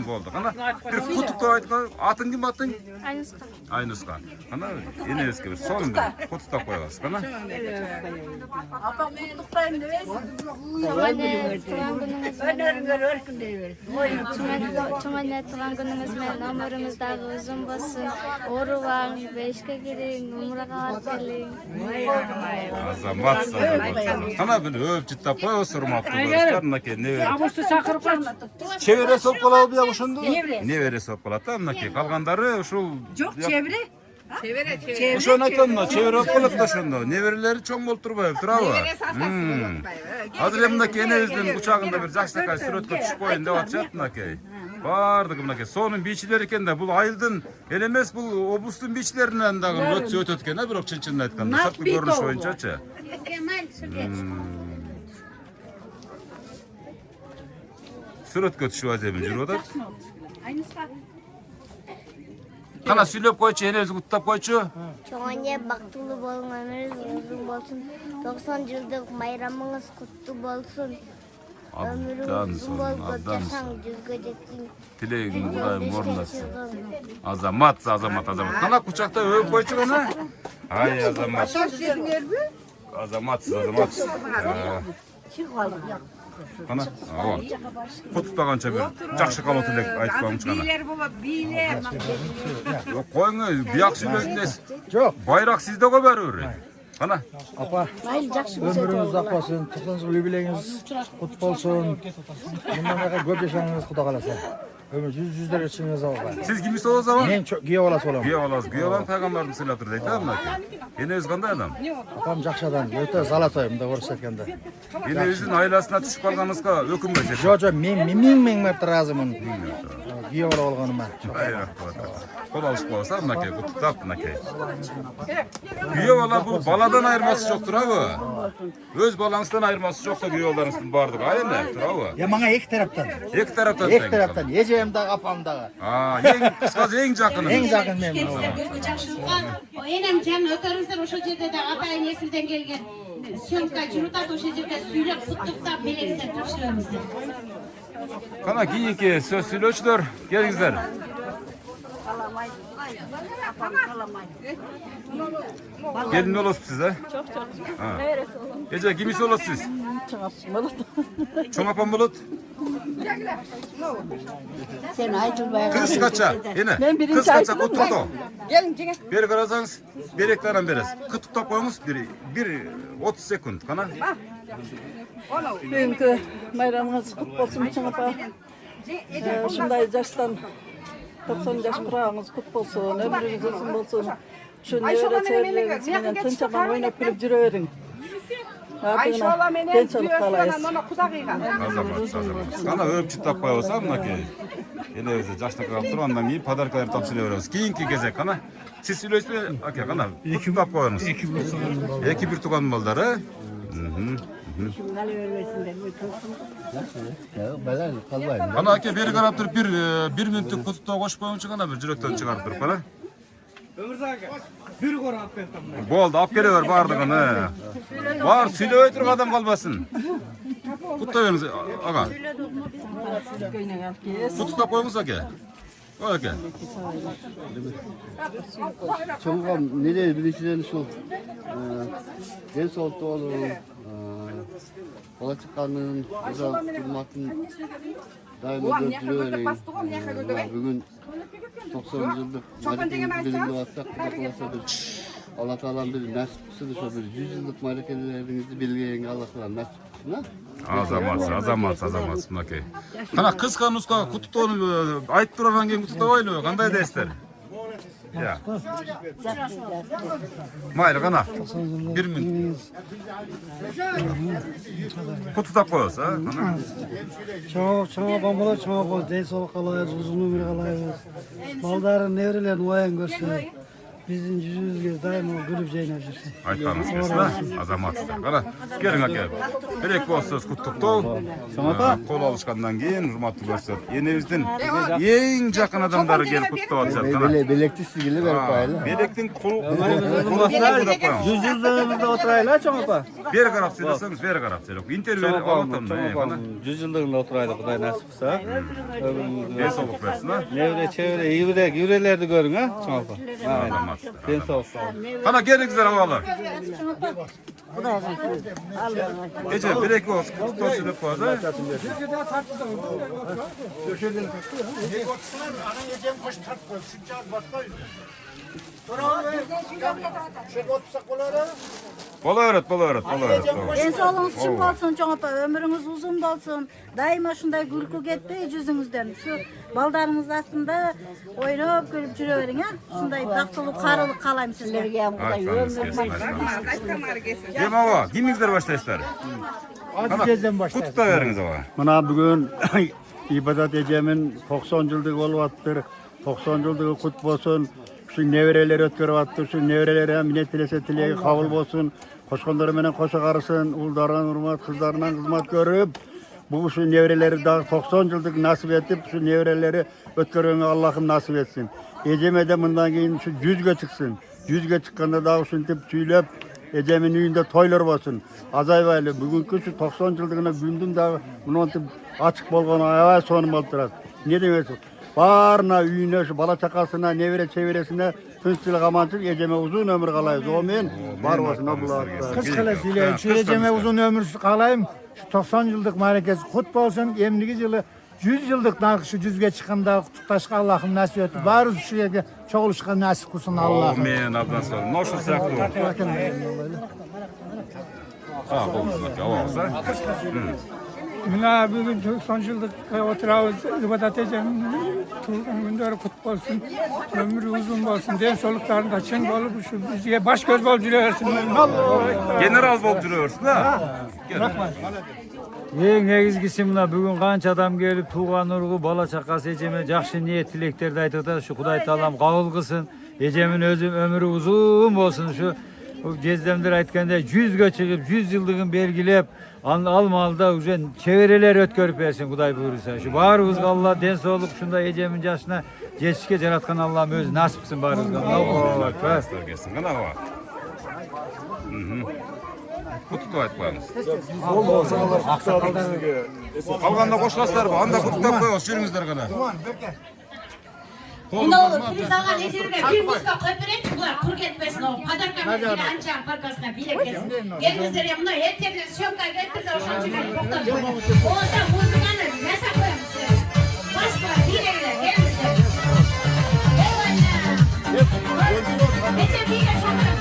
Boldu. Kana bir kutup aytkан, atın kim atın? Aynıska. Aynıska. Kana enebizге bir сонун bir kutup koyasыз. Kana. Apam kutuktayım demesin. Öneringer örkün deyiversin. Çumanne tuğan gününüz men ömrümüzdagi uzun bolsun. Oruvaң, beşke giring, umraga barıp keling. Azamat. Kana bir öp jittap koyasыз урматтуу көрүүчүлөр. Мынакей небере. Абышты чакырып калып. Чебере соп калабы бия ошондо? Небере соп калат да мынакей. Калгандары ушул Жоқ чебри. ошону айтам да, чебере болуп калат да ошондо. Неберелери чоң болуп турбайбы, турабы? Азыр эми мынакей энебиздин учагында бир жакшынакай сүрөткө түшүп коеюн деп атышат мынакей. Бардыгы мынакей сонун бийчилер экен да. Бул айылдын эле эмес, бул облустун бийчилеринен дагы өтөт экен да, бирок чын-чынын айтканда. Сырткы көрүнүш боюнчачы. Suratga tushib ajabim жүрүп атат. Qana söylep koyçu, ene özü kutlap koyçu. Çoğunca baktulu bolun, ömürünüz uzun bolsun. 90 yıllık bayramınız kutlu bolsun. Ömürünüz uzun bol, koçasan düzgü jetsin. Tileğin Kudayım orundasın. Azamat. Qana kuchakta öp koyçu qana. Ay azamat. Azamatsız. Qana, awa. Kutluqancha bir жақсы қалу тілек айтпаңыз qana. Biler baba, biler. Yok koyuңuz, buyaq сөйлесіңіз. Жоқ. Bayrak sizde ғой бәрібір. Qana. Apa, ömrünüz uzak olsun, 90 yıl yubileyiniz kutlu olsun. Bundan sonra köp yaşamınız kuda kalasa. Ömür yüzlere çıkınız alga. Siz kimisi olası ama? Ben çok giye olası olam. Giye olası. Giye olan peygamberdim selatır deydi mi? Yine öz qanday adam? Apam жақсы adam, öte salatoyum da ko'rsatkanda. Yine özün ailasına düşüp kalganızga ökünmeyecek. Жоқ, мен мәртә разымын. Giye ola olganıma. Kol alışık olsa mınakey, kutuktap mınakey. Giye ola bu baladan ayırması çoktur abi. Öz balanızdan ayırması çoksa giye olanızın bardık. Ayın ne? Abi. Ya bana iki taraftan. İki taraftan. İki taraftan. Ecem dağı, apam dağı. Kısқасы ең жақыны. En жақын мен. Enem canım ötörümsün o şekilde de atayın esilden gelgen. Sömka cürütat o şekilde süylep sıktıktan belekten tuşlarımızı. Kana kiyinki söz söylöçülөр, gelingizler. Gelin olosuz siz ha? Çok. Ece kimisi olosuz siz? Çoğ apam bulut. Sen Aytulbay. Kız kaça? Yine. Ben birinci Kız kaça Aytulbay. kutuqto. Gelin cenge. Beri qarasanız, berekten beresiz. Kutuqtap koyunuz, bir 30 sekund. Kana? Bugünkü bayramınız kutlu olsun Çınapa. Şunday yaştan 90 yaş kurağınız kutlu olsun, ömrünüz uzun olsun. Şu nevre çevreniz menen tınçaman oynap gülüp жүрөбериң. Ayşoğla menen düğüsünden ona kudağıyla. Azamat. Kana öp çıtap koya olsa mınakey. Yine özü jaşta kalып turгандан кийин подаркалар тапшыра беребиz. Kийинки кезек kana. Siz söylesizmi? Aka kana. Kutuktap koyunuz. Eki bir tugan baldары. Ana aka beri qarab turib bir minutlik kutuktap qo'shib qo'yingchi kana bir jurakdan chiqarib turib kana. Bir qora alып berdim. Bo'ldi, olib kelaver bardığını. Var, söyley turib adam qalbasin. Kutlayveriniz aga. Kutuktap qo'yingiz aka. Qo'y aka. Çoğum ne değil bilişiren şu en soğukta olur. Kola çıkanın, uzak durmakın daima dörtülüyor. Bugün 90 yıllık Marike'nin birinde bassak, Allah Teala'nın bir nasipsidir şu bir 100 yıllık Marike'lerinizi bilgeyen Allah Teala'nın nasipsidir. Azamat, mınakey. Kana kızqa nuska kutuktonu aytып turгандан кийин куттабайлы, кандай дейсиздер? Ya. Mayli kana. Bir minut. Kutuktap koyuyoruz ha. Çoğu bambalar çoğu boz. Dey sol kalayız, uzun ömür kalayız. Baldarın nevrilerini oyan görsün. Bizim yüzümüzge daima gülüp jeynep жүрсün. Айтқаныңыз келсін ha. Азаматсыздар. Қара. Келің әке. Керек болсыз құттықтау. Қол алышқаннан кейін құрматты көрсет. Енеміздің ең жақын адамдары келіп құттықтап жатыр. Belekti sigili verip koyalım. Белектің құлы 100 yıldığımızda oturayla çoğum apa. Beri qarап сөйлесеңіз, beri qarап сөйлеп. Интервью алып 100 yıldığında oturayla Kuday nasip kısa. денсаулық берсін ha. Nevre çevre yürelerdi görün ha çoğum apa. Ben sağ olsun. Қана келіңіздер ағалар. Ece bir olsun. Kutuktau söylеп koydu. Bola öğret. Densalığınız çık olsun çoğunpa, ömrünüz uzun olsun. Daima şunday gülkü ketpey yüzünüzden. Şu baldarınız aslında oynayıp gülüp жүрөбериң ha. Şunday baktılık, karılık kalayım sizlerge. Dem ava, kimingizler başlayısızlar? Kutuktau veriniz ava. Mana bugün ibadat ecemin 90 yıldık oluvattır. 90 yıldığı kut bolsun. Şu nevreler ötkörüp attır. Şu nevrelere minnet tilese tilegi kabul bolsun. Koşkonları menen koşa karısın. Uldardan hurmat, kızlarından hizmet görüp Bu şu nevreleri daha 90 yıllık nasip etip şu nevreleri ötkörüne Allah'ım nasip etsin. Eceme de bundan keyin şu 100'ge çıksın. 100'ge çıkkanda daha şuntip süylep Ecemin üyünde toylar olsun. Azaybaylı bugünkü şu 90 yıldığına gündüm daha bunu açık bolğan ayay sonum oldurat. Ne demesi? Barına üyüne şu bala çakasına nevre çeviresine tınççılık amansız Eceme uzun ömür kalayız. O men var olsun abla. Kız kalesiyle şu Eceme uzun ömür kalayım. Şu 90 yıllık marekesi kutlu olsun. 20. yılı 100 yıllık şu 100'ge çıkanda kutlaşka Allah'ım nasip etti. Barız şu yerge çoğuluşka nasip kılsın Allah'ım. Amin abdan sonra. Noşu saklı. Sağ olun. Mina bugün 90 yıllık oturağız. İbadet edeceğim. Turgan günleri kutlu olsun. Ömrü uzun olsun. Den soluklarında çın olup şu bize baş göz bol versin. General bol versin ha. Eң негизгиси мына бүгүн канча адам келип тууган ургу бала чакасы эжеме жакшы ниет тилектерди айтып атат. Ушу Кудай таалам кабыл кылсын. Эжемин өзү өмүрү узун болсун. Ушу жездемдер айткандай 100гө чыгып 100 жылдыгын белгилеп ал маалда уже чеберелер өткөрүп берсин Кудай буйруса. Ушу баарыбызга Алла ден соолук ушундай эжемин жашына жетишке жараткан Аллам өзү насип кылсын баарыбызга. Kutup ayıp koyamız. Kalganda koşulaslar bu. Anda kutup koyuyoruz. Şirinizler kadar. Ne olur priz algan eserge bir muska köpürek bular kur ketmesin o. Padarkan bir anca parkasına bile kesin. Gelmezler ya buna yeterli şonkay getir de o şancıları boktan. Oğuzda vurduğunu mesa koyamız. Başka bileyle gelmezler. Eyvallah. Geçen bir yaşamak.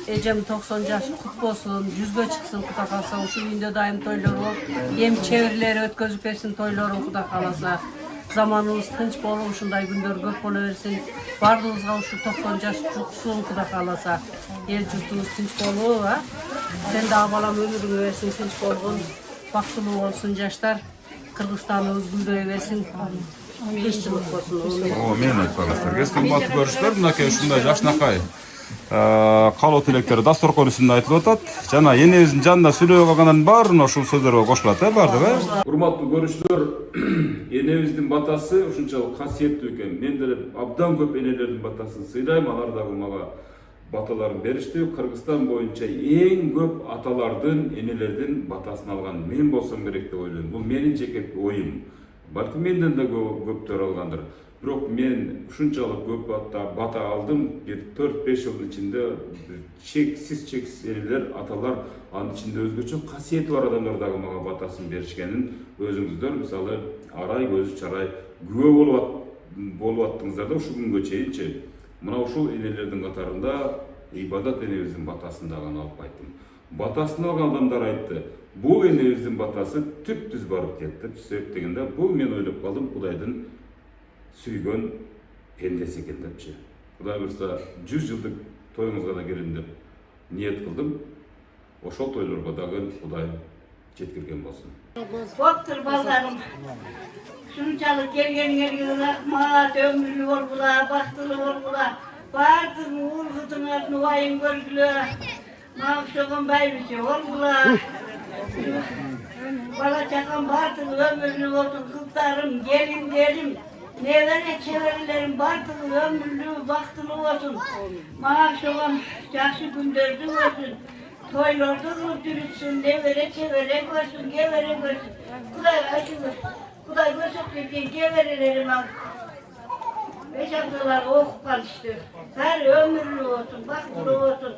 Ecem 90 yaş kutlu olsun, 100'ge çıksın kuda kalsa, şu günde daim toyları ol, hem çevirileri ötközüp versin toyları kuda kalasa, zamanımız tınç bolu, şunday günler göp boluversin, bardığımızga şu 90 yaş çıksın kuda kalasa, el yurtumuz tınç bolu, ha? Sen daha balam ömrünü versin, tınç bolun, baktılı olsun yaşlar, Kırgızistan'ımız güldöye versin, kışçılık olsun. O, men aytpagastlar. Keskin batı görüşler, bunakay şunday yaşnakay. Kaloo tilектeri dastorkon üstünde aytılıp atat. Jana enebиздин жанында сүйлөп калгандан баарын ушул сөздөргө кошулат, бардыгы. Урматтуу көрүүчүлөр, энебиздин батасы ушунчалык касиеттүү экен. Мен деле абдан көп энелердин батасын сыйлайм, алар дагы мага баталарын беришти. Кыргызстан боюнча эң көп аталардын, энелердин батасын алган мен болсом керек деп ойлойм. Бул менин жеке оюм. Балким менден да көптөр алгандыр. Бирок мен ушунчалык көп бата алдым. Bir 4-5 жылдын ичинде чексиз энелер, аталар, анын ичинде өзгөчө касиети бар адамдар дагы мага батасын беришкенин өзүңүздөр мисалы арай көзү чарай күбө болуп аттыңыздар да ушул күнгө чейинчи. Мына ушул энелердин катарында ибадат энебиздин батасын дагы алып кайттым. Батасын алган адамдар айтты, бул энебиздин батасы түп-түз барып кетти деп себеп дегенде, бул мен ойлоп калдым, Кудайдын сүйгөн пендеси экен депчи. Кудай буйрса 100 жылдык тоюңузга да келин деп ниет кылдым. Ошол тойлорго дагы Кудай жеткирген болсун. Боктур балдарым. Шунчалык келгениңерге рахмат, өмүрлүү болгула, бактылуу болгула. Бардык уургутуңардын убайын көргүлө. Мага окшогон байбиче болгула. Бала чакам бардык өмүрлүү болсун, кыздарым, келиндерим. Nevere çevrelerim bartılı, ömürlü, baktılı olsun. Mağa şoğan жақсы günderdin olsun. Toylarda dürütsün, nevere çevere görsün, gevere görsün. Kuday aşılır. Kuday görse verdiğin geverelerime beş ablalar okup karıştı. Her ömürlü olsun, baktırı olsun.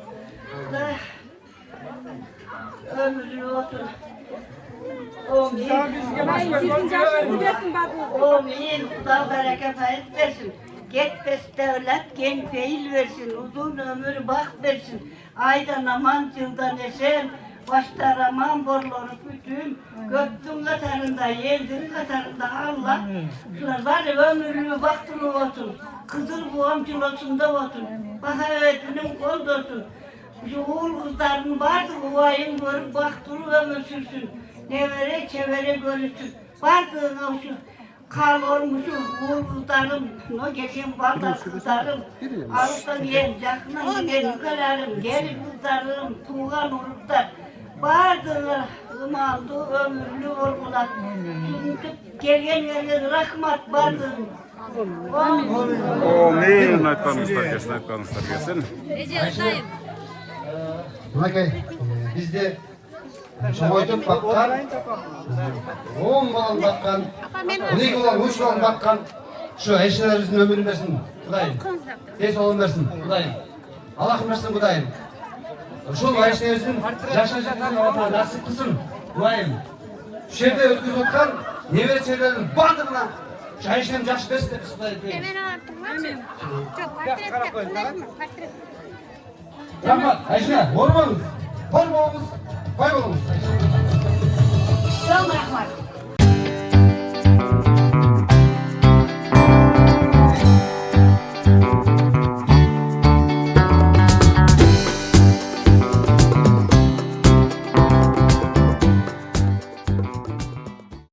Ömürlü olsun. Omin. Sizin yaşınızı versin bak. Omin. Dağ bereket versin. Gitmez devlet genç değil versin. Uzun ömür bak versin. Ayda aman yıldan esen. Başta raman borları bütün. Göktün katarında, yeldin katarında Allah. Şunlar var ya ömürlü baktırı olsun. Kızıl bu amcılosunda olsun. Baka öğretinin kol olsun. Şu oğul kızların vardı uvayın görüp baktırı ömür sürsün. Nevere çevere görürsün. Vardı şu kal olmuşum, oğul kızlarım, no geçen bardak kızlarım. Alıktan yen, yakından giden yukarılarım, gelin kızlarım, tuğan olurlar. Vardı ımaldı ömürlü olgular. Çünkü gelgen yerine rahmat vardı. Amin. Aytkanыңыздар келсін, aytkanыңыздар келсін. Мынакей, bizde çoğuytup bakkan, 10 balon bakkan, 12 balon, 3 balon bakkan, şu eşlerimizin ömrünü versin, Kudayım. Tez olun versin, Kudayım. Allah'ım versin, Kudayım. Şu eşlerimizin yaşayacaklarını Allah'a nasip kılsın, Kudayım. Şu yerde ötküz otkan, nevere çevrelerinin bandırına, şu eşlerim yaş versin de biz Kudayım. Rahmat, Ayşe, hormonuz, kaybolunuz. Çok rahmat.